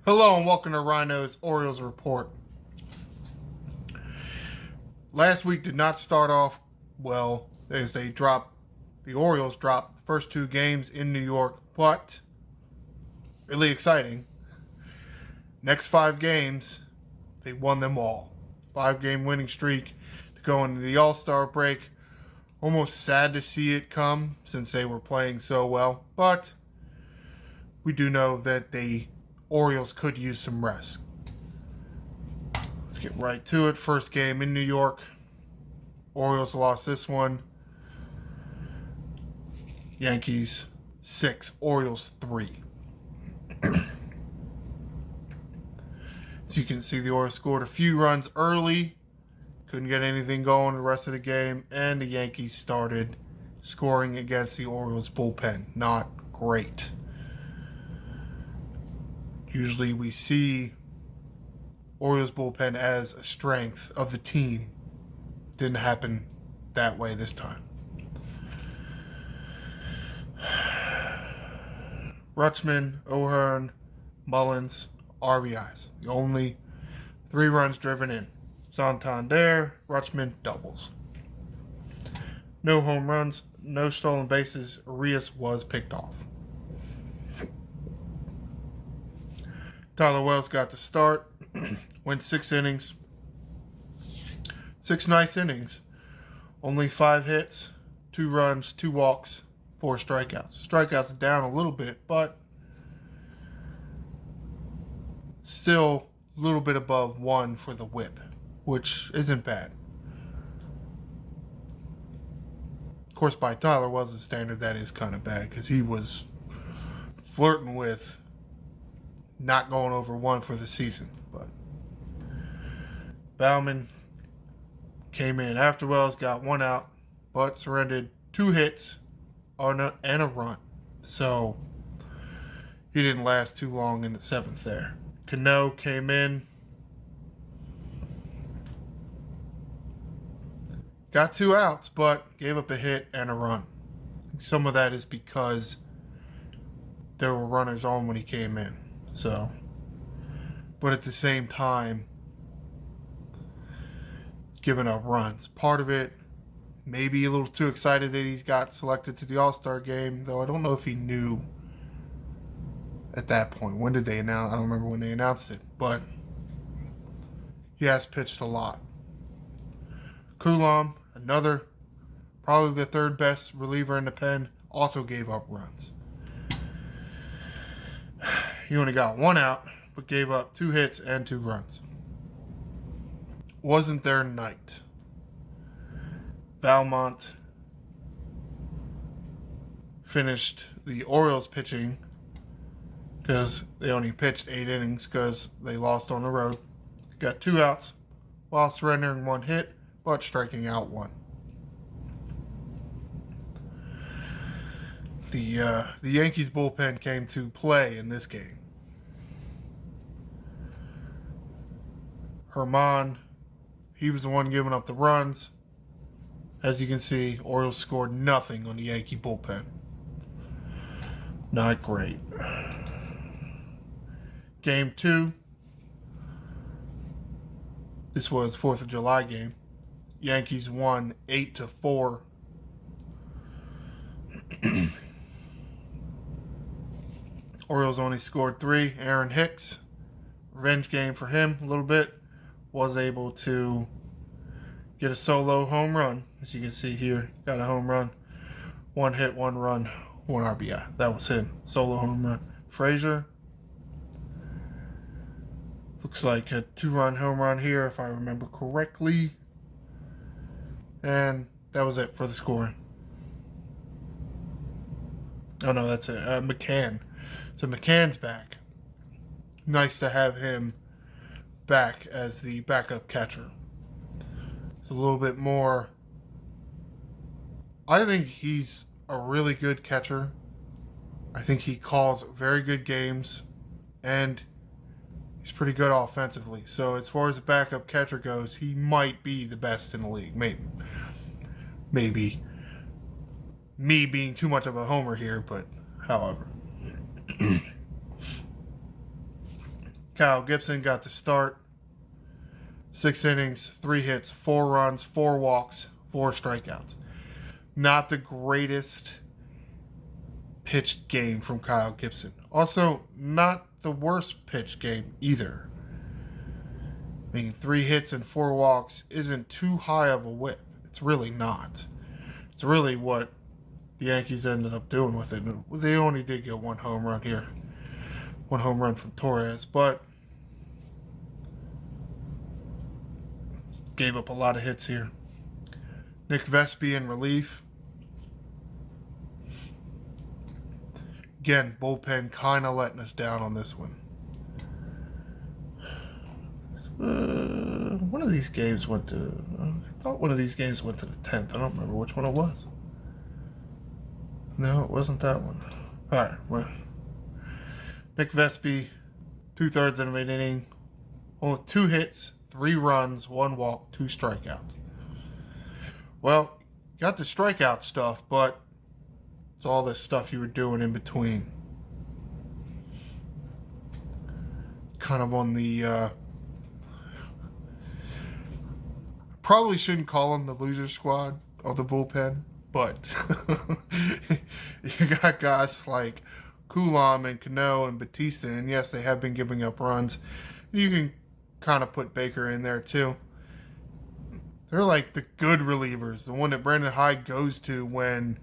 Hello and welcome to Ryno's Orioles Report. Last week did not start off well as the Orioles dropped the first two games in New York, but really exciting. Next 5 games, they won them all. 5-game winning streak to go into the All-Star break. Almost sad to see it come since they were playing so well, but we do know that the Orioles could use some rest. Let's get right to it. First game in New York. Orioles lost this one. Yankees 6, Orioles 3. So you can see the Orioles scored a few runs early. Couldn't get anything going the rest of the game. And the Yankees started scoring against the Orioles bullpen. Not great. Usually we see Orioles bullpen as a strength of the team. Didn't happen that way this time. Rutschman, O'Hearn, Mullins, RBIs. The only 3 runs driven in. Santander, Rutschman, doubles. No home runs, no stolen bases. Arias was picked off. Tyler Wells got the start. Went 6 innings. 6 nice innings. Only 5 hits, 2 runs, 2 walks, 4 strikeouts. Strikeouts down a little bit, but still a little bit above 1 for the whip, which isn't bad. Of course, by Tyler Wells' standard, that is kind of bad because he was flirting with not going over 1 for the season. But Bauman came in after Wells, got 1 out, but surrendered 2 hits and a run. So he didn't last too long in the 7th there. Cano came in, got 2 outs, but gave up a hit and a run. I think some of that is because there were runners on when he came in. So, but at the same time, giving up runs. Part of it, maybe a little too excited that he's got selected to the All-Star game, though I don't know if he knew at that point. When did they announce? I don't remember when they announced it, but he has pitched a lot. Coulomb, another, probably the 3rd best reliever in the pen, also gave up runs. He only got 1 out, but gave up 2 hits and 2 runs. Wasn't their night. Valmont finished the Orioles pitching because they only pitched 8 innings because they lost on the road. Got 2 outs while surrendering 1 hit, but striking out 1. The Yankees bullpen came to play in this game. Herman, he was the one giving up the runs. As you can see, Orioles scored nothing on the Yankee bullpen. Not great. Game 2. This was 4th of July game. Yankees won 8-4. Orioles only scored 3. Aaron Hicks, revenge game for him a little bit, was able to get a solo home run. As you can see here, got a home run. 1 hit, 1 run, 1 RBI. That was him. Solo home run. Frazier, looks like a 2-run home run here, if I remember correctly. And that was it for the scoring. Oh, no, that's it. McCann. So McCann's back. Nice to have him back as the backup catcher. It's a little bit more. I think he's a really good catcher. I think he calls very good games, and he's pretty good offensively. So as far as the backup catcher goes, he might be the best in the league. Maybe me being too much of a homer here, but however. Kyle Gibson got to start. 6 innings, 3 hits, 4 runs, 4 walks, 4 strikeouts. Not the greatest pitched game from Kyle Gibson. Also, not the worst pitched game either. I mean, 3 hits and 4 walks isn't too high of a whip. It's really not. It's really what the Yankees ended up doing with it. They only did get 1 home run here. 1 home run from Torres, but gave up a lot of hits here. Nick Vespi in relief. Again, bullpen kind of letting us down on this one. One of these games went to... I thought one of these games went to the 10th. I don't remember which one it was. No, it wasn't that one. All right. Well, Nick Vespi, 2/3 of an inning. Only 2 hits, 3 runs, 1 walk, 2 strikeouts. Well, got the strikeout stuff, but it's all this stuff you were doing in between. Kind of on the... probably shouldn't call them the loser squad of the bullpen, but you got guys like Coulomb and Cano and Batista, and yes, they have been giving up runs. You can kind of put Baker in there too. They're like the good relievers, the one that Brandon Hyde goes to when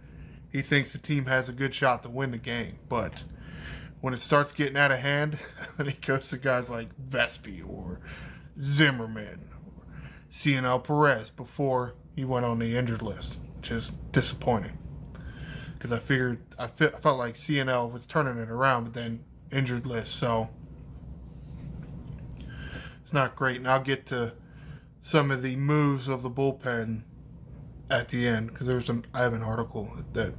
he thinks the team has a good shot to win the game. But when it starts getting out of hand, then he goes to guys like Vespi or Zimmerman or CNL Perez before he went on the injured list, which is disappointing. Because I felt like CNL was turning it around, but then injured list, so it's not great. And I'll get to some of the moves of the bullpen at the end, because I have an article that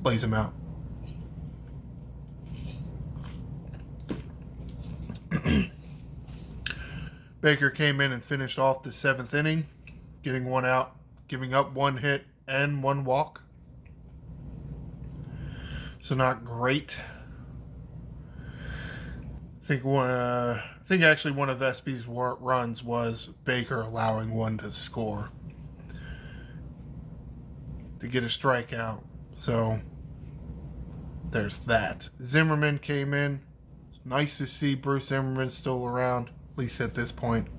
lays them out. Baker came in and finished off the 7th inning, getting 1 out, giving up 1 hit and 1 walk. So not great. I think actually one of Vespi's runs was Baker allowing 1 to score to get a strikeout. So there's that. Zimmerman came in. It's nice to see Bruce Zimmerman still around, at least at this point.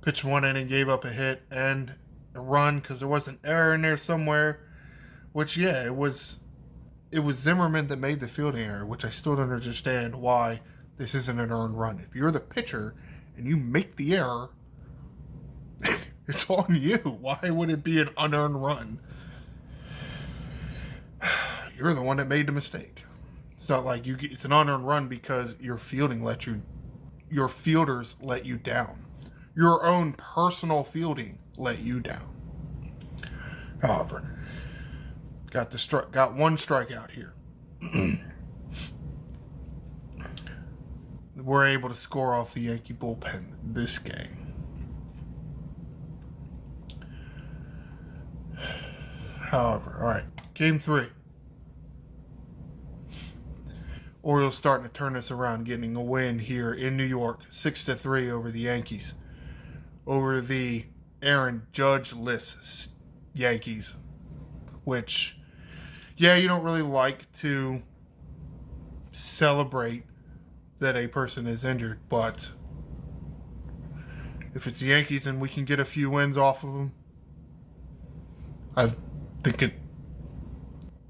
Pitched 1 inning, gave up a hit and a run because there was an error in there somewhere. Which, yeah, it was Zimmerman that made the fielding error, which I still don't understand why this isn't an earned run. If you're the pitcher and you make the error, it's on you. Why would it be an unearned run? You're the one that made the mistake. It's not like it's an unearned run because your fielders let you down. Your own personal fielding let you down. However, got 1 strikeout here. We're able to score off the Yankee bullpen this game. However, all right, game 3. Orioles starting to turn this around, getting a win here in New York, 6-3 over the Yankees, over the Aaron Judge-less Yankees, which, yeah, you don't really like to celebrate that a person is injured, but if it's the Yankees and we can get a few wins off of them, I think it...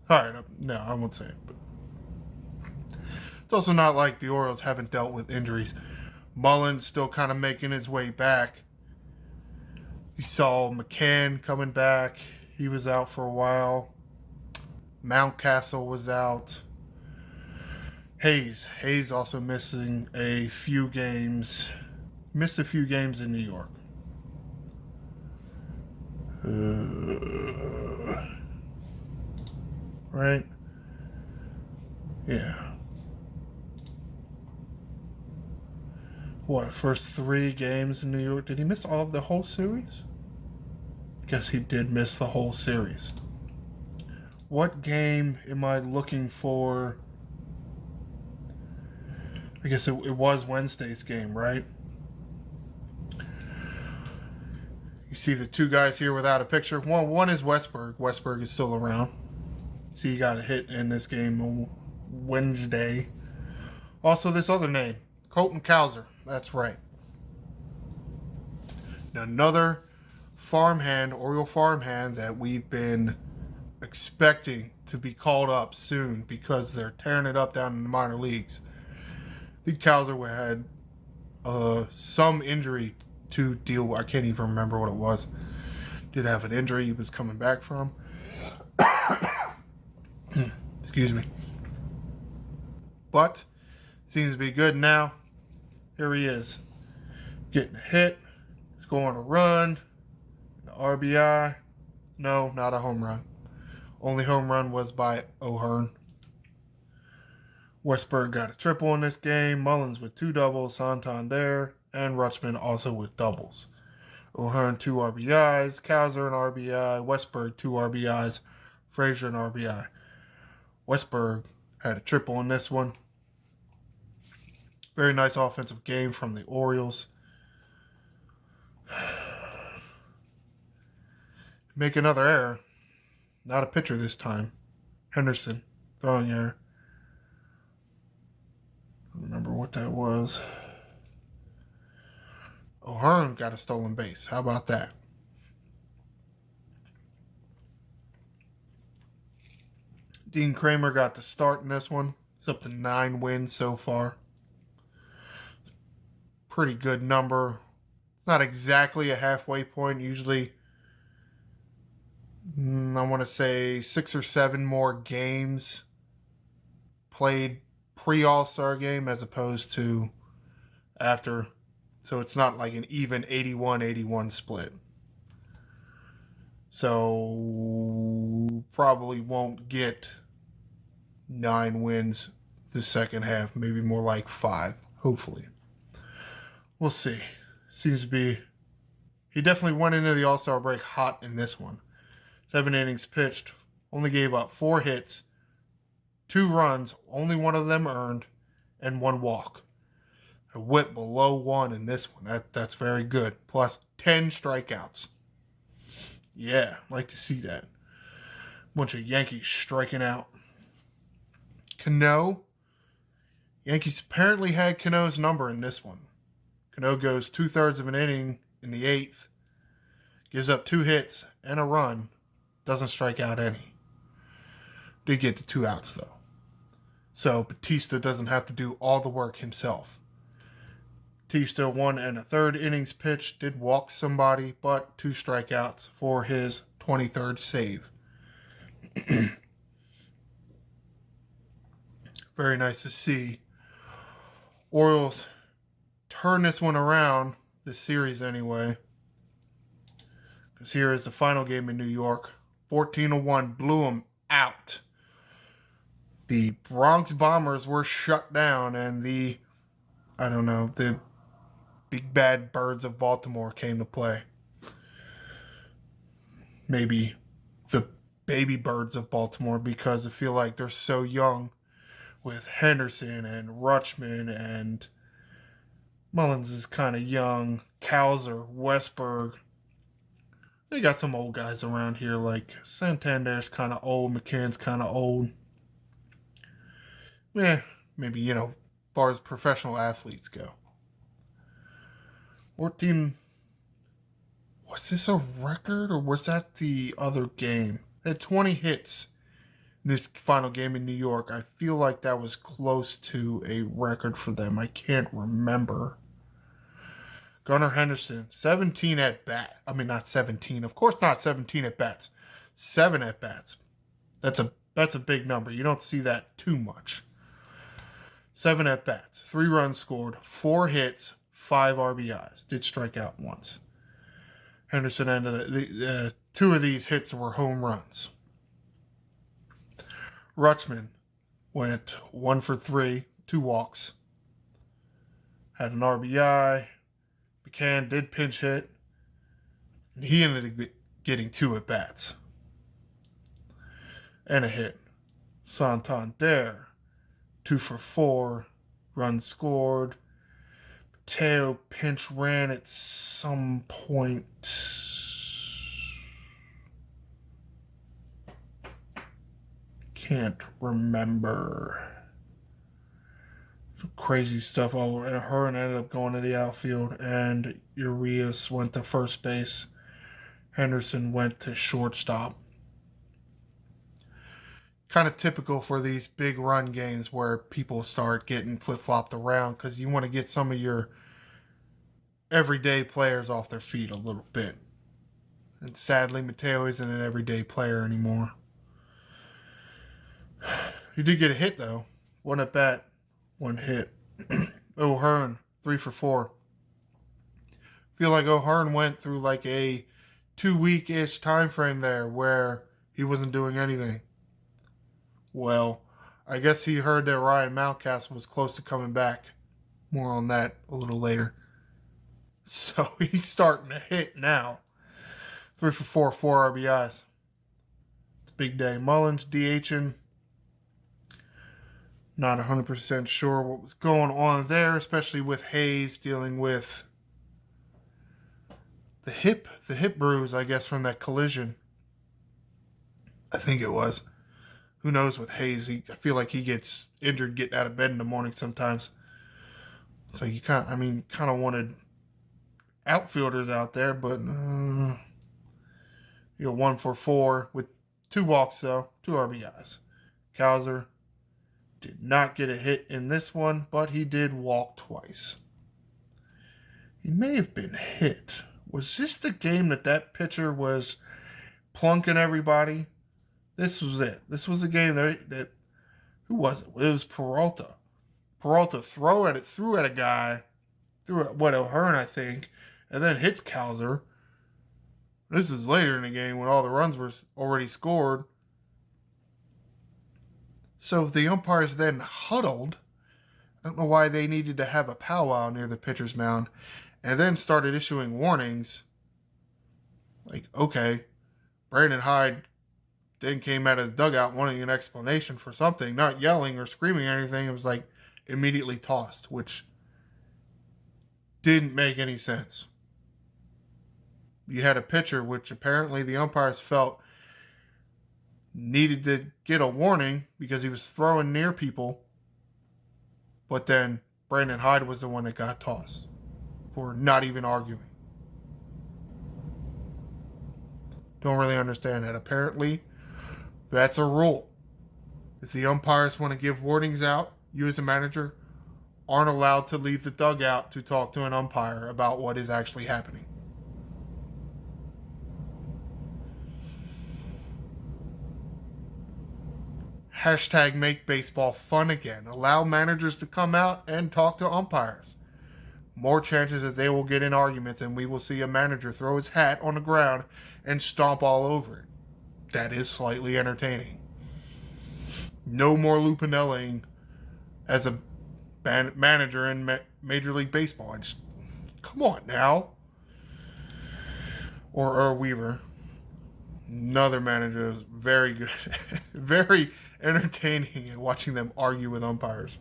All right, no, I won't say it, but it's also not like the Orioles haven't dealt with injuries. Mullen's still kind of making his way back. You saw McCann coming back. He was out for a while. Mountcastle was out. Hayes also missing a few games. Missed a few games in New York. Right? Yeah. What, first 3 games in New York? Did he miss all of the whole series? Guess he did miss the whole series. What game am I looking for I guess it was Wednesday's game, right? You see the two guys here without a picture. One is Westberg. Westberg is still around. See, he got a hit in this game on Wednesday. Also, this other name, Colton Cowser. That's right. Another farmhand, Oriole farmhand that we've been expecting to be called up soon because they're tearing it up down in the minor leagues. I think Cowser had some injury to deal with. I can't even remember what it was. Did have an injury he was coming back from. Excuse me. But seems to be good now. Here he is. Getting a hit. Scoring a run. An RBI. No, not a home run. Only home run was by O'Hearn. Westberg got a triple in this game. Mullins with 2 doubles. Santander and Rutschman also with doubles. O'Hearn 2 RBIs. Cowser an RBI. Westberg 2 RBIs. Frazier an RBI. Westberg had a triple in this one. Very nice offensive game from the Orioles. Make another error. Not a pitcher this time. Henderson throwing error. Remember what that was. O'Hearn got a stolen base. How about that? Dean Kramer got the start in this one. He's up to 9 wins so far. Pretty good number. It's not exactly a halfway point. Usually, I want to say 6 or 7 more games played pre-All-Star game as opposed to after. So it's not like an even 81-81 split. So probably won't get 9 wins the second half. Maybe more like 5, hopefully. We'll see. Seems to be... He definitely went into the All-Star break hot in this one. 7 innings pitched. Only gave up 4 hits. 2 runs. Only one of them earned. And 1 walk. A whip below 1 in this one. That's very good. Plus 10 strikeouts. Yeah, like to see that. Bunch of Yankees striking out. Cano. Yankees apparently had Cano's number in this one. Cano goes 2/3 of an inning in the 8th. Gives up 2 hits and a run. Doesn't strike out any. Did get the 2 outs, though. So Batista doesn't have to do all the work himself. Batista 1 1/3 innings pitched. Did walk somebody, but 2 strikeouts for his 23rd save. Very nice to see. Orioles turn this one around, this series anyway. Because here is the final game in New York. 14-1, blew them out. The Bronx Bombers were shut down, and the big bad birds of Baltimore came to play. Maybe the baby birds of Baltimore, because I feel like they're so young with Henderson and Rutschman, and Mullins is kind of young. Cowser, Westberg. They got some old guys around here, like Santander's kind of old, McCann's kind of old. Maybe, as far as professional athletes go. 14. Was this a record, or was that the other game? They had 20 hits in this final game in New York. I feel like that was close to a record for them. I can't remember. Gunnar Henderson, 17 at bat. I mean, not 17. Of course not 17 at bats. 7 at bats. That's a big number. You don't see that too much. 7 at bats. 3 runs scored. 4 hits. 5 RBIs. Did strike out once. Henderson ended 2 of these hits were home runs. Rutschman went 1 for 3. 2 walks. Had an RBI. McCann did pinch hit. And he ended up getting 2 at bats. And a hit. Santander, 2 for 4. runs scored. Mateo pinch ran at some point. Can't remember. Some crazy stuff all over. Hearn ended up going to the outfield, and Urias went to first base. Henderson went to shortstop. Kind of typical for these big run games where people start getting flip-flopped around because you want to get some of your everyday players off their feet a little bit. And sadly, Mateo isn't an everyday player anymore. He did get a hit, though. One at bat, one hit. O'Hearn, 3 for 4. Feel like O'Hearn went through like a 2-week-ish time frame there where he wasn't doing anything. Well, I guess he heard that Ryan Mountcastle was close to coming back. More on that a little later. So he's starting to hit now. 3 for 4, 4 RBIs. It's a big day. Mullins DHing. Not 100% sure what was going on there, especially with Hayes dealing with the hip bruise, I guess, from that collision. I think it was. Who knows with Hayes? I feel like he gets injured getting out of bed in the morning sometimes. So you kind of wanted outfielders out there, but 1 for 4 with 2 walks though, 2 RBIs. Cowser did not get a hit in this one, but he did walk twice. He may have been hit. Was this the game that pitcher was plunking everybody? This was it. This was the game that who was it? It was Peralta. Peralta threw at a guy, threw at O'Hearn, I think, and then hits Cowser. This is later in the game when all the runs were already scored. So the umpires then huddled. I don't know why they needed to have a powwow near the pitcher's mound, and then started issuing warnings. Like, okay, Brandon Hyde then came out of the dugout wanting an explanation for something, not yelling or screaming or anything. It was like immediately tossed, which didn't make any sense. You had a pitcher, which apparently the umpires felt needed to get a warning because he was throwing near people. But then Brandon Hyde was the one that got tossed for not even arguing. Don't really understand that. Apparently, that's a rule. If the umpires want to give warnings out, you as a manager aren't allowed to leave the dugout to talk to an umpire about what is actually happening. Hashtag make baseball fun again. Allow managers to come out and talk to umpires. More chances that they will get in arguments and we will see a manager throw his hat on the ground and stomp all over it. That is slightly entertaining. No more lupanellaing as a manager in Major League Baseball. Come on now. Or Earl Weaver. Another manager is very good. Very entertaining in watching them argue with umpires.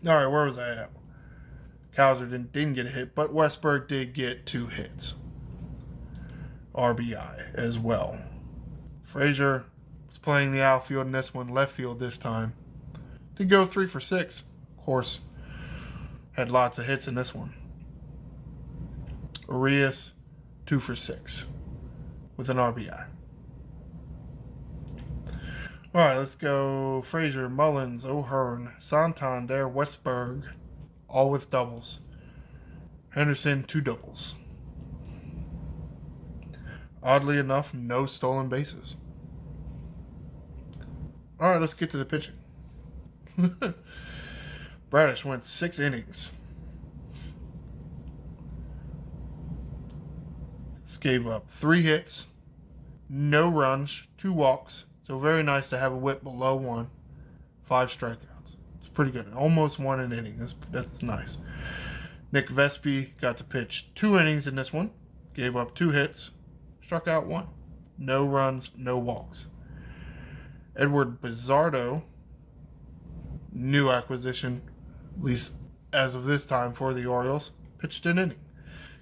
All right, where was I at? Cowser didn't get a hit, but Westberg did get 2 hits. RBI as well. Frazier was playing the outfield in this one, left field this time. Did go 3 for 6. Of course, had lots of hits in this one. Urias, 2 for 6 with an RBI. All right, let's go. Frazier, Mullins, O'Hearn, Santander, Westberg, all with doubles. Henderson, 2 doubles. Oddly enough, no stolen bases. All right, let's get to the pitching. Bradish went 6 innings. This gave up 3 hits, no runs, 2 walks. So very nice to have a whip below 1. 5 strikeouts. It's pretty good. Almost 1 an inning. That's nice. Nick Vespi got to pitch 2 innings in this one. Gave up 2 hits. Struck out 1. No runs, no walks. Edward Bizzardo. new acquisition, at least as of this time for the Orioles, pitched an inning.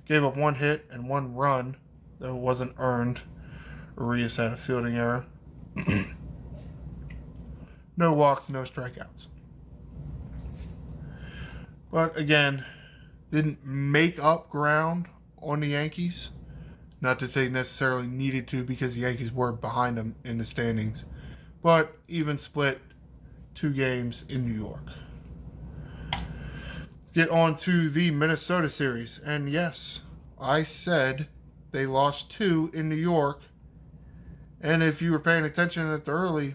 Gave up 1 hit and 1 run, though it wasn't earned. Arias had a fielding error. No walks, no strikeouts. But again, didn't make up ground on the Yankees. Not to say necessarily needed to, because the Yankees were behind them in the standings. But even split 2 games in New York. Get on to the Minnesota series. And yes, I said they lost 2 in New York. And if you were paying attention at the early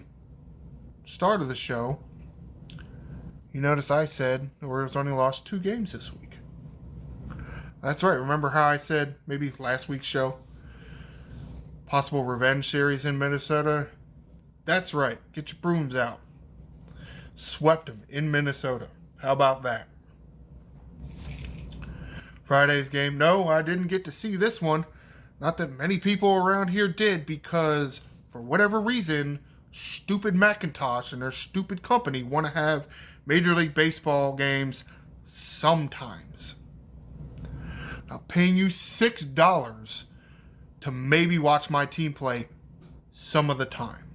start of the show, you notice I said the Orioles only lost 2 games this week. That's right. Remember how I said maybe last week's show? Possible revenge series in Minnesota? That's right. Get your brooms out. Swept them in Minnesota. How about that? Friday's game. No, I didn't get to see this one. Not that many people around here did, because for whatever reason, stupid Macintosh and their stupid company want to have Major League Baseball games sometimes. Now, paying you $6 to maybe watch my team play some of the time.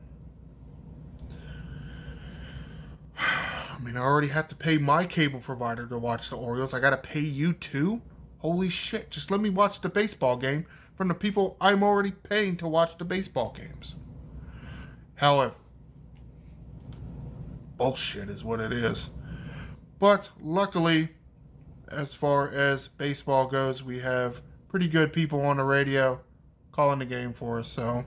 I mean, I already have to pay my cable provider to watch the Orioles. I got to pay you too? Holy shit. Just let me watch the baseball game from the people I'm already paying to watch the baseball games. However, bullshit is what it is. But luckily, as far as baseball goes, we have pretty good people on the radio calling the game for us, so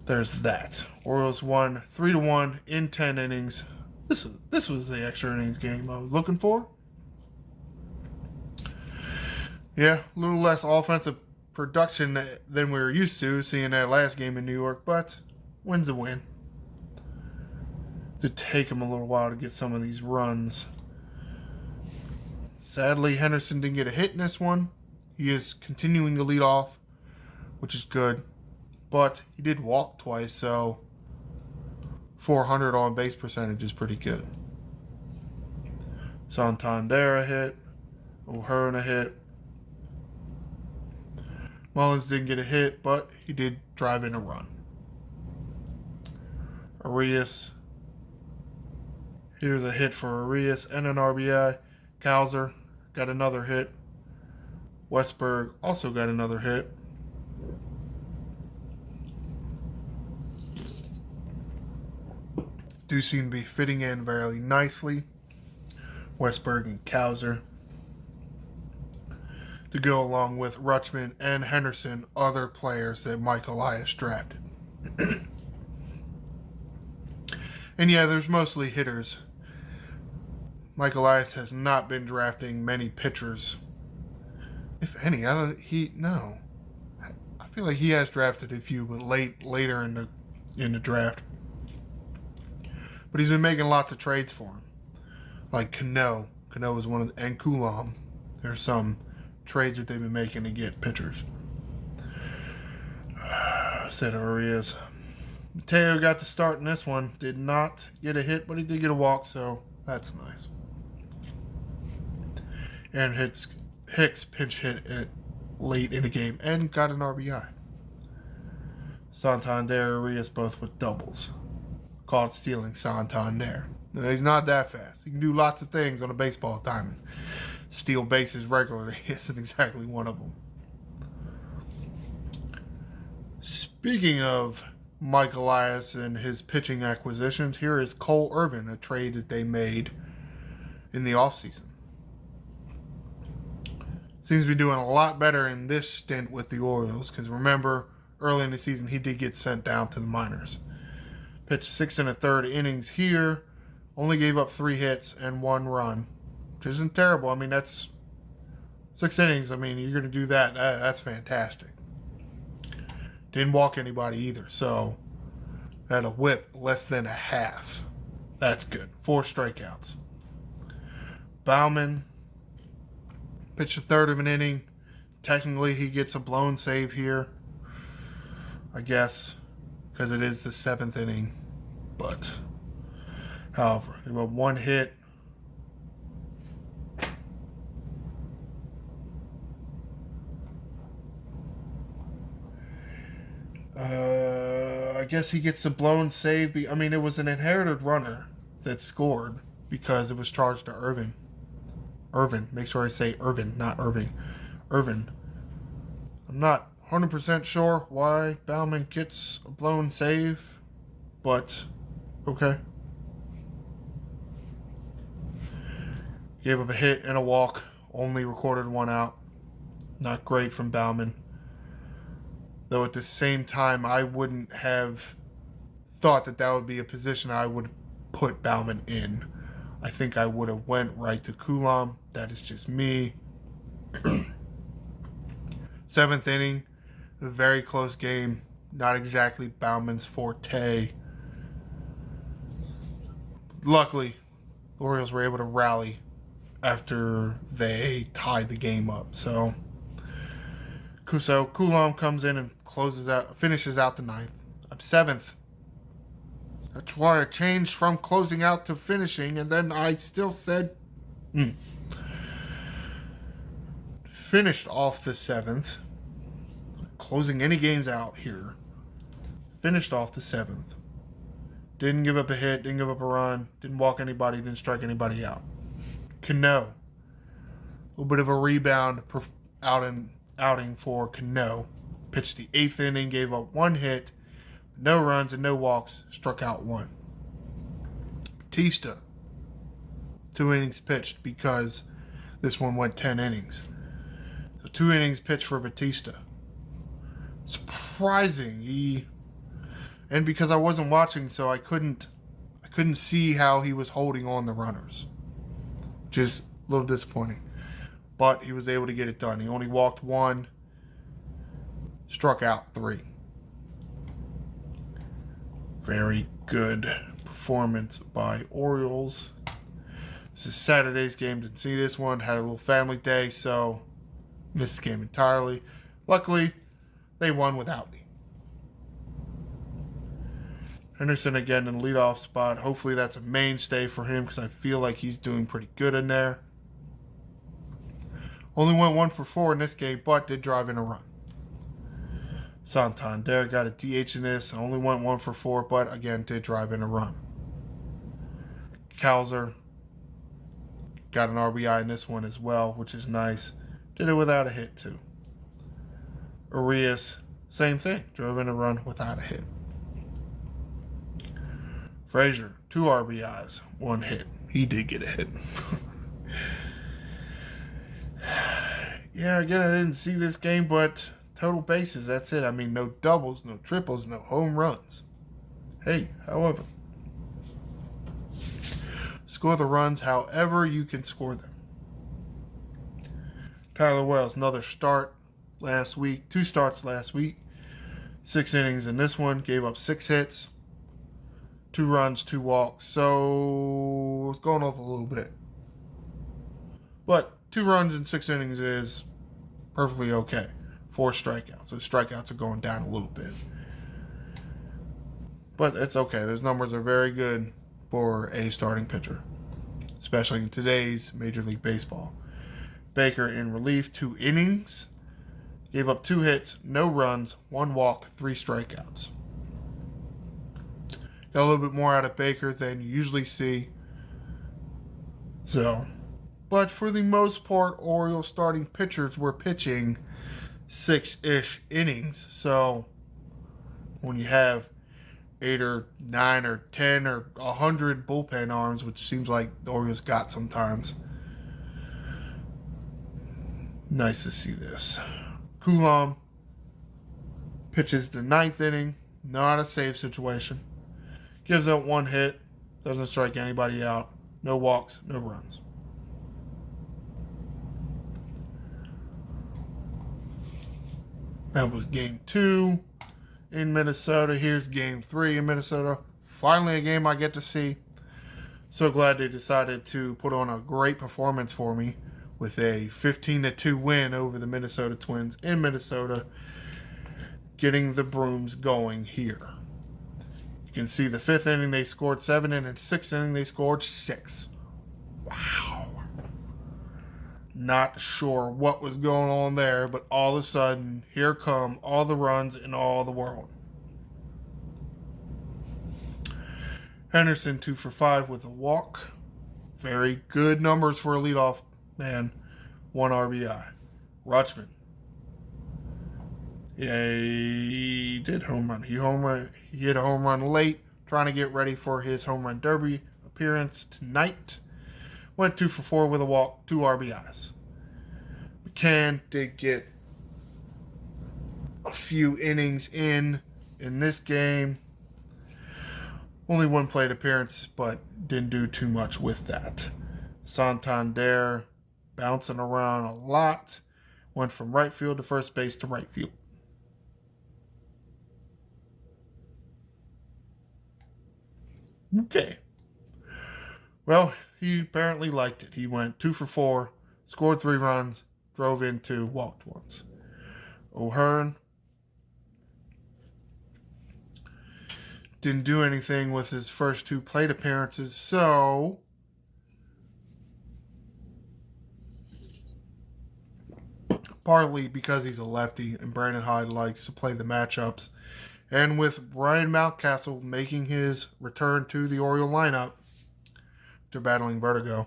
there's that. Orioles won 3-1 in 10 innings. This was the extra innings game I was looking for. Yeah, a little less offensive production than we were used to, seeing that last game in New York, but win's a win. Did take him a little while to get some of these runs. Sadly, Henderson didn't get a hit in this one. He is continuing to lead off, which is good. But he did walk twice, so 400 on base percentage is pretty good. Santander a hit. O'Hearn a hit. Mullins didn't get a hit, but he did drive in a run. Arias. Here's a hit for Arias and an RBI. Kowser got another hit. Westberg also got another hit. Do seem to be fitting in very nicely. Westberg and Kowser to go along with Rutschman and Henderson, other players that Mike Elias drafted. And yeah, there's mostly hitters. Mike Elias has not been drafting many pitchers. If any, I feel like he has drafted a few, but later in the draft. But he's been making lots of trades for him. Like Cano. Cano was one of the, and Coulomb. There's some trades that they've been making to get pitchers. Said Arias. Mateo got to start in this one. Did not get a hit, but he did get a walk, so that's nice. And Hicks pinch hit it late in the game and got an RBI. Santander, Arias both with doubles. Caught stealing Santander. No, he's not that fast. He can do lots of things on a baseball diamond. Steal bases regularly isn't exactly one of them. Speaking of Mike Elias and his pitching acquisitions, here is Cole Irvin, a trade that they made in the offseason. Seems to be doing a lot better in this stint with the Orioles, because remember, early in the season he did get sent down to the minors. Pitched 6 1/3 innings here, only gave up 3 hits and 1 run, which isn't terrible. I mean, that's 6 innings. I mean, you're going to do that. That's fantastic. Didn't walk anybody either, so had a whip less than a half. That's good. 4 strikeouts. Bauman pitched a third of an inning. Technically, he gets a blown save here, I guess, because it is the 7th inning. But However, they were one hit. I guess he gets a blown save. I mean, it was an inherited runner that scored because it was charged to Irvin. Irvin. Make sure I say Irvin, not Irving. Irvin. I'm not 100% sure why Bauman gets a blown save, but okay. Gave up a hit and a walk. Only recorded one out. Not great from Bauman. Though at the same time, I wouldn't have thought that would be a position I would put Bauman in. I think I would have went right to Coulomb. That is just me. 7th inning, a very close game. Not exactly Bauman's forte. Luckily, the Orioles were able to rally after they tied the game up. So Coulomb comes in and finishes out the 9th. I'm 7th. That's why I changed from closing out to finishing, and then I still said finished off the 7th. Closing any games out here. Finished off the 7th. Didn't give up a hit, didn't give up a run, didn't walk anybody, didn't strike anybody out. Cano. A little bit of a rebound outing for Cano. Pitched the 8th inning, gave up 1 hit, no runs and no walks, struck out 1. Batista. 2 innings pitched because this one went 10 innings. So 2 innings pitched for Batista. Surprising. And because I wasn't watching, so I couldn't see how he was holding on the runners. Which is a little disappointing. But he was able to get it done. He only walked 1, struck out 3. Very good performance by Orioles. This is Saturday's game. Didn't see this one. Had a little family day, so missed the game entirely. Luckily, they won without me. Henderson again in the leadoff spot. Hopefully that's a mainstay for him because I feel like he's doing pretty good in there. Only went 1 for 4 in this game, but did drive in a run. Santander got a DH in this. Only went 1 for 4, but again did drive in a run. Kowser got an RBI in this one as well, which is nice. Did it without a hit too. Arias, same thing. Drove in a run without a hit. Frazier, 2 RBIs, 1 hit. He did get a hit. Yeah, again, I didn't see this game, but total bases, that's it. I mean, no doubles, no triples, no home runs. Hey, however, score the runs however you can score them. Tyler Wells, another start last week. 2 starts last week. 6 innings in this one. Gave up 6 hits. 2 runs, 2 walks. So it's going up a little bit. But 2 runs in 6 innings is perfectly okay. 4 strikeouts. So strikeouts are going down a little bit. But it's okay. Those numbers are very good for a starting pitcher, especially in today's Major League Baseball. Baker in relief, 2 innings. Gave up 2 hits, no runs, 1 walk, 3 strikeouts. Got a little bit more out of Baker than you usually see. But for the most part, Orioles starting pitchers were pitching 6-ish innings. So when you have 8 or 9 or 10 or 100 bullpen arms, which seems like the Orioles got sometimes, nice to see this. Coulomb pitches the 9th inning, not a save situation. Gives up 1 hit, doesn't strike anybody out, no walks, no runs. That was game 2 in Minnesota. Here's game 3 in Minnesota. Finally a game I get to see. So glad they decided to put on a great performance for me with a 15-2 win over the Minnesota Twins in Minnesota, getting the Brooms going here. can see the 5th inning they scored 7, and in the 6th inning they scored 6. Wow. Not sure what was going on there, but all of a sudden, here come all the runs in all the world. Henderson 2 for 5 with a walk. Very good numbers for a leadoff man. 1 RBI. Rutschman. Yeah, he did home run. He hit a home run late, trying to get ready for his home run derby appearance tonight. Went 2 for 4 with a walk, 2 RBIs. McCann did get a few innings in this game. Only 1 plate appearance, but didn't do too much with that. Santander bouncing around a lot. Went from right field to first base to right field. Okay. Well, he apparently liked it. He went 2 for 4, scored 3 runs, drove in 2, walked once. O'Hearn didn't do anything with his first 2 plate appearances, so partly because he's a lefty and Brandon Hyde likes to play the matchups, and with Ryan Mountcastle making his return to the Oriole lineup after battling vertigo.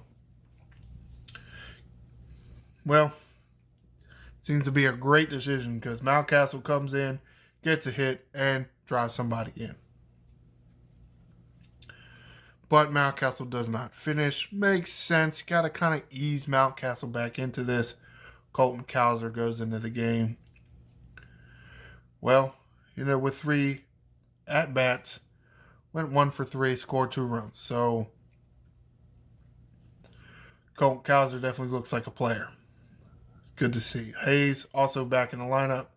Well, seems to be a great decision because Mountcastle comes in, gets a hit, and drives somebody in. But Mountcastle does not finish. Makes sense. Got to kind of ease Mountcastle back into this. Colton Cowser goes into the game. Well, with 3 at-bats, went 1 for 3, scored 2 runs. So, Colton Cowser definitely looks like a player. Good to see. Hayes also back in the lineup.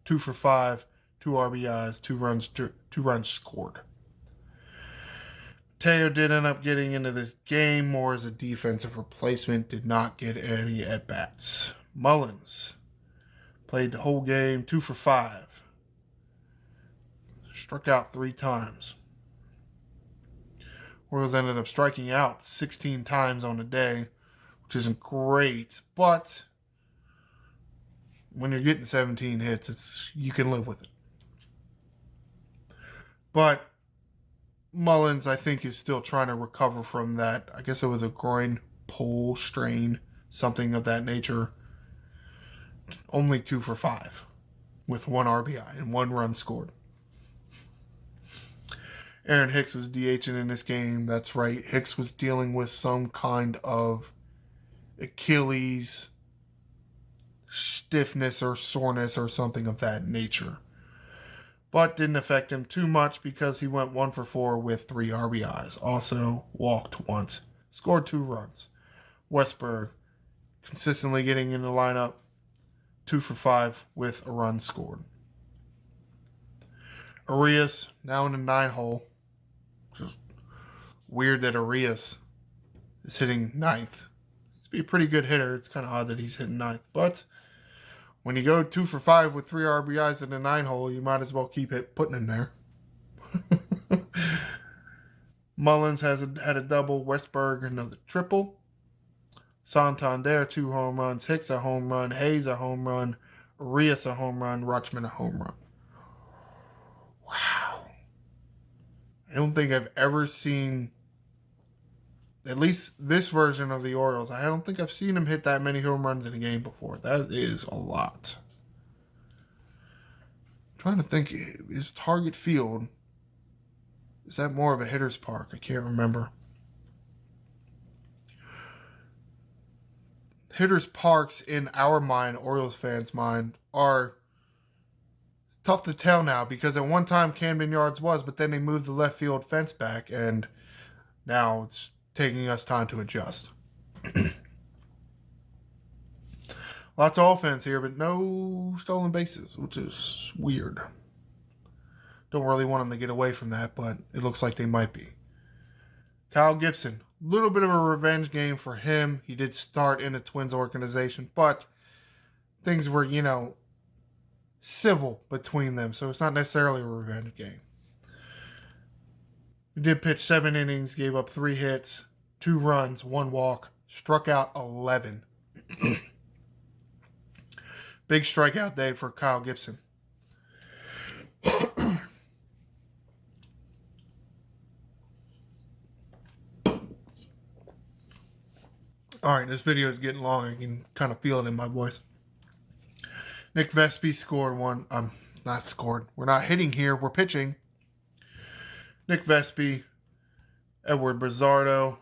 2 for 5, 2 RBIs, 2 runs scored. Teo did end up getting into this game more as a defensive replacement. Did not get any at-bats. Mullins played the whole game, 2 for 5. Struck out 3 times. Orioles ended up striking out 16 times on the day, which isn't great, but when you're getting 17 hits, you can live with it. But Mullins, I think, is still trying to recover from that. I guess it was a groin pull strain, something of that nature. Only 2 for 5 with 1 RBI and 1 run scored. Aaron Hicks was DHing in this game. That's right. Hicks was dealing with some kind of Achilles stiffness or soreness or something of that nature. But didn't affect him too much because he went 1 for 4 with 3 RBIs. Also walked once. Scored 2 runs. Westberg consistently getting in the lineup. 2 for 5 with a run scored. Arias now in the 9-hole. Which is weird that Arias is hitting 9th. He's be a pretty good hitter. It's kind of odd that he's hitting 9th. But when you go 2 for 5 with 3 RBIs in the 9-hole, you might as well keep putting him there. Mullins had a double. Westberg another triple. Santander 2 home runs. Hicks a home run. Hayes a home run. Arias a home run. Rutschman a home run. Wow. I don't think I've ever seen, at least this version of the Orioles, I don't think I've seen him hit that many home runs in a game before. That is a lot. I'm trying to think, is Target Field, is that more of a hitter's park? I can't remember. Hitter's parks in our mind, Orioles fans' mind, are tough to tell now because at one time Camden Yards was, but then they moved the left field fence back, and now it's taking us time to adjust. Lots of offense here, but no stolen bases, which is weird. Don't really want them to get away from that, but it looks like they might be. Kyle Gibson, a little bit of a revenge game for him. He did start in the Twins organization, but things were, civil between them, so it's not necessarily a revenge game. He did pitch 7 innings, gave up 3 hits, 2 runs, 1 walk, struck out 11. Big strikeout day for Kyle Gibson. All right, this video is getting long. I can kind of feel it in my voice. Nick Vespi scored one. Not scored. We're not hitting here. We're pitching. Nick Vespi, Edward Bizzardo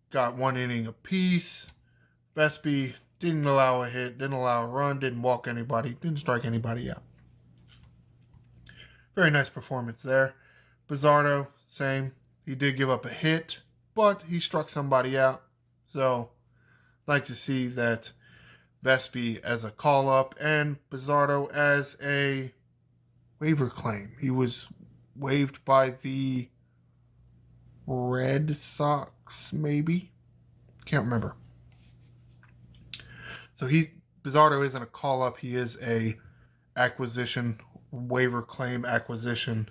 got 1 inning apiece. Vespi didn't allow a hit, didn't allow a run, didn't walk anybody, didn't strike anybody out. Very nice performance there. Bizzardo, same. He did give up a hit, but he struck somebody out. So, like to see that Vespi as a call-up and Bizzardo as a waiver claim. He was waived by the Red Sox, maybe? Can't remember. So Bizzardo isn't a call-up. He is a acquisition, waiver claim acquisition.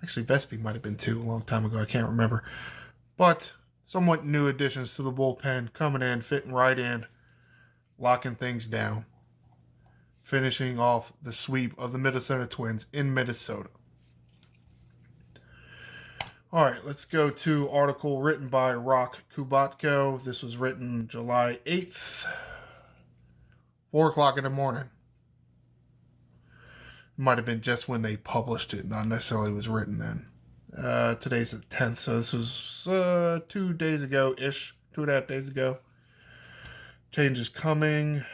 Actually, Vespi might have been too a long time ago. I can't remember. But somewhat new additions to the bullpen, coming in, fitting right in, locking things down, finishing off the sweep of the Minnesota Twins in Minnesota. All right, let's go to article written by Rock Kubatko. This was written July 8th, 4 o'clock in the morning. Might have been just when they published it, not necessarily was written then. Today's the 10th, so this was 2 days ago-ish, 2.5 days ago. Change is coming.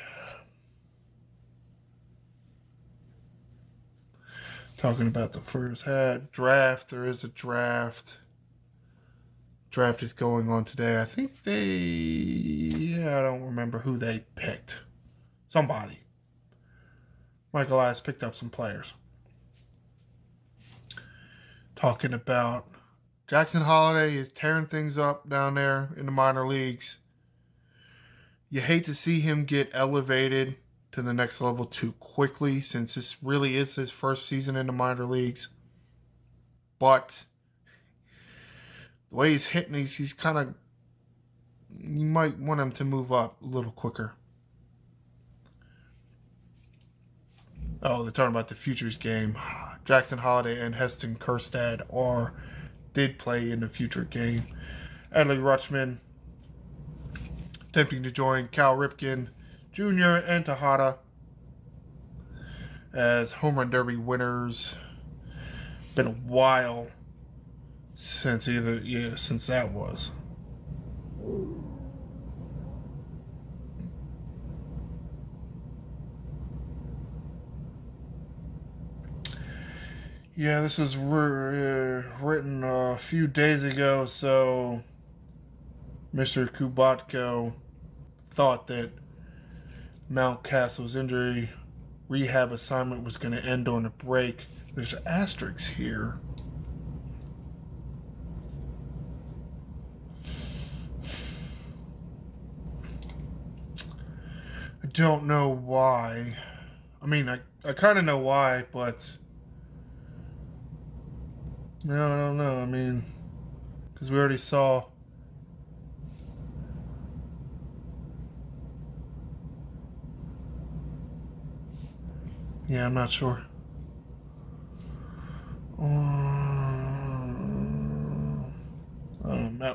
Talking about the first draft. There is a draft. Draft is going on today. I think I don't remember who they picked. Somebody. Michael Ice picked up some players. Talking about Jackson Holliday is tearing things up down there in the minor leagues. You hate to see him get elevated to the next level too quickly, since this really is his first season in the minor leagues. But the way he's hitting, he's kind of, you might want him to move up a little quicker. Oh, they're talking about the futures game. Jackson Holliday and Heston Kjerstad did play in the future game. Adley Rutschman attempting to join Cal Ripken Jr. and Tejada as home run derby winners. Been a while since that was. Yeah, this is written a few days ago, so Mr. Kubatko thought that Mountcastle's injury rehab assignment was going to end on a break. There's asterisks here. I don't know why. I mean, I kind of know why, but no, I don't know. I mean, because we already saw. Yeah, I'm not sure.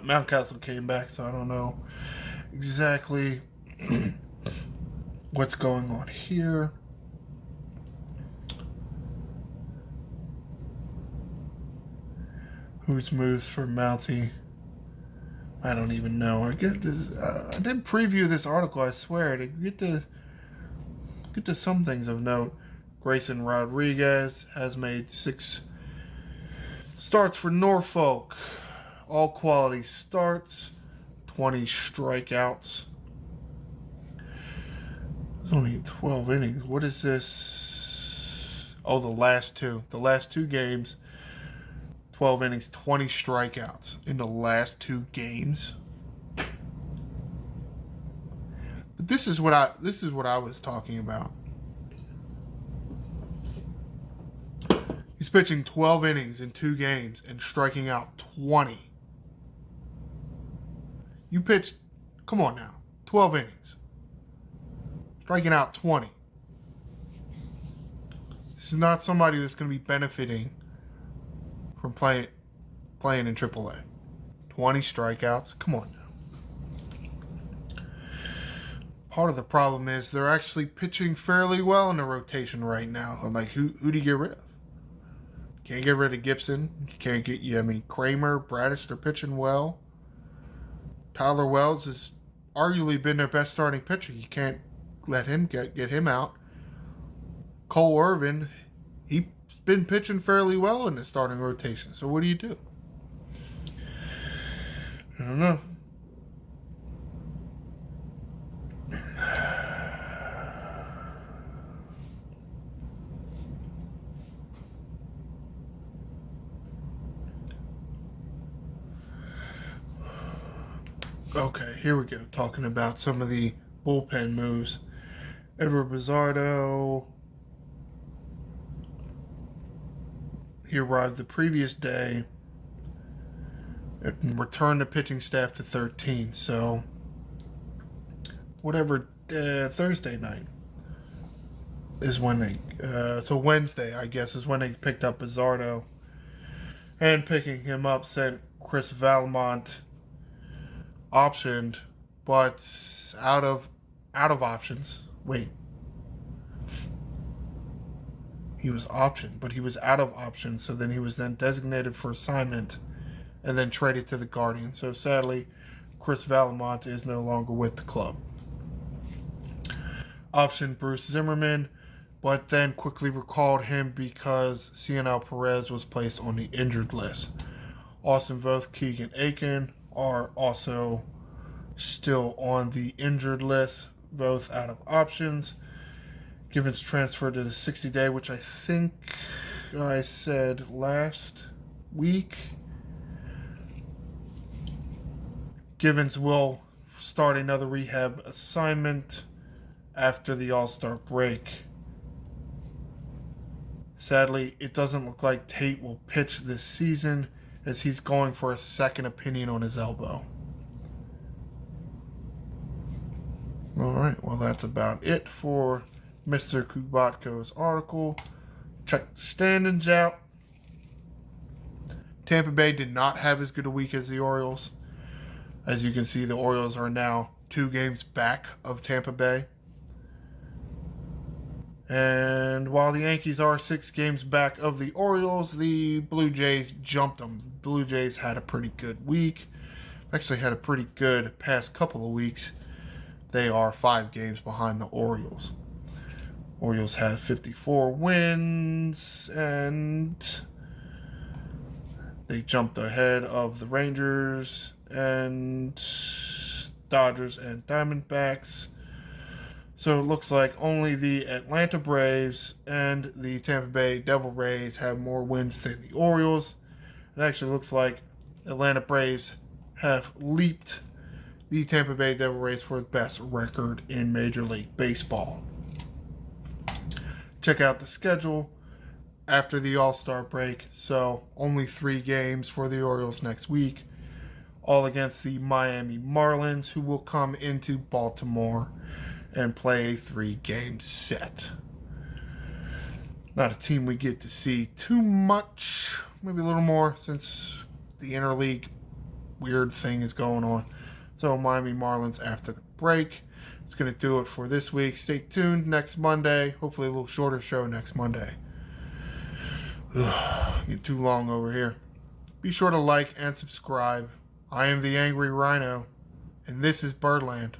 Mountcastle came back, so I don't know exactly what's going on here. Who's moved for Mountie? I don't even know. I get this. I did preview this article. I swear to get to some things of note. Grayson Rodriguez has made 6 starts for Norfolk. All quality starts. 20 strikeouts. It's only 12 innings. What is this? Oh, the last two. The last 2 games. 12 innings, 20 strikeouts in the last 2 games. But this is what I was talking about. He's pitching 12 innings in 2 games and striking out 20. You pitched, come on now, 12 innings, striking out 20. This is not somebody that's going to be benefiting from playing in AAA. 20 strikeouts, come on now. Part of the problem is they're actually pitching fairly well in the rotation right now. I'm like, who do you get rid of? Can't get rid of Gibson. You can't get Kramer, Bradish, they're pitching well. Tyler Wells has arguably been their best starting pitcher. You can't let him get him out. Cole Irvin, he's been pitching fairly well in the starting rotation. So what do you do? I don't know. Okay, here we go. Talking about some of the bullpen moves. Edward Bizzardo, he arrived the previous day and returned the pitching staff to 13. So, whatever, Thursday night is when they, so Wednesday, I guess, is when they picked up Bizzardo. And picking him up sent Chris Valmont optioned, but out of options. Wait. He was optioned, but he was out of options, so then he was then designated for assignment and then traded to the Guardians. So sadly, Chris Valmont is no longer with the club. Optioned Bruce Zimmerman, but then quickly recalled him because Cionel Perez was placed on the injured list. Austin Voth, Keegan Aiken are also still on the injured list, both out of options. Givens transferred to the 60-day, which I think I said last week. Givens will start another rehab assignment after the All-Star break. Sadly, it doesn't look like Tate will pitch this season as he's going for a second opinion on his elbow. All right, well, that's about it for Mr. Kubatko's article. Check the standings out. Tampa Bay did not have as good a week as the Orioles. As you can see, the Orioles are now 2 games back of Tampa Bay. And while the Yankees are 6 games back of the Orioles, the Blue Jays jumped them. The Blue Jays had a pretty good week. Actually had a pretty good past couple of weeks. They are 5 games behind the Orioles. Orioles have 54 wins, and they jumped ahead of the Rangers and Dodgers and Diamondbacks. So it looks like only the Atlanta Braves and the Tampa Bay Devil Rays have more wins than the Orioles. It actually looks like Atlanta Braves have leaped the Tampa Bay Devil Rays for the best record in Major League Baseball. Check out the schedule after the All-Star break. So only 3 games for the Orioles next week, all against the Miami Marlins, who will come into Baltimore and play a 3-game set. Not a team we get to see too much, maybe a little more since the interleague weird thing is going on. So Miami Marlins after the break. It's going to do it for this week. Stay tuned next Monday. Hopefully a little shorter show next Monday. Get too long over here. Be sure to like and subscribe. I am the Angry Ryno, and this is Birdland.